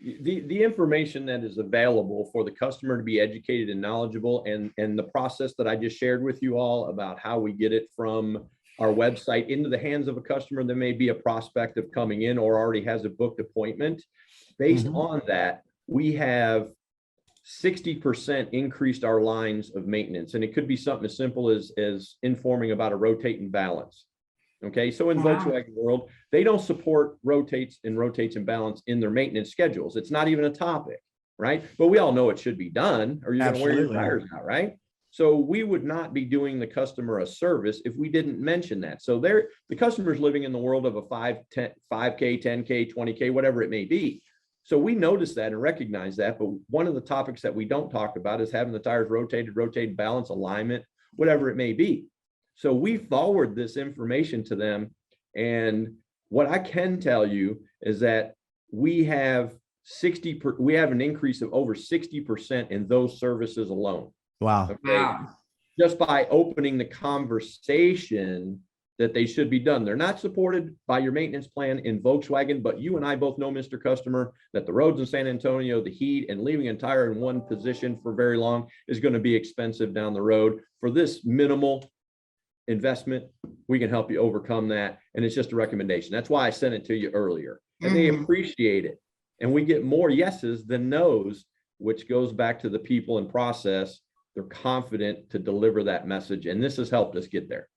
the information that is available for the customer to be educated and knowledgeable, and the process that I just shared with you all about how we get it from our website into the hands of a customer that may be a prospect of coming in or already has a booked appointment. Based on that, we have 60% increased our lines of maintenance. And it could be something as simple as informing about a rotate and balance. Okay, so in Volkswagen world, they don't support rotates and balance in their maintenance schedules. It's not even a topic, right? But we all know it should be done, or you're going to wear your tires out, right? So we would not be doing the customer a service if we didn't mention that. So the customer's living in the world of a 5K, 10K, 20K, whatever it may be. So we notice that and recognize that. But one of the topics that we don't talk about is having the tires rotated, balance, alignment, whatever it may be. So we forward this information to them. And what I can tell you is that we have an increase of over 60% in those services alone. Wow. Okay. Just by opening the conversation that they should be done. They're not supported by your maintenance plan in Volkswagen, but you and I both know, Mr. Customer, that the roads in San Antonio, the heat, and leaving a tire in one position for very long is going to be expensive down the road. For this minimal investment, we can help you overcome that. And it's just a recommendation. That's why I sent it to you earlier. And they appreciate it. And we get more yeses than nos, which goes back to the people and process. They're confident to deliver that message. And this has helped us get there.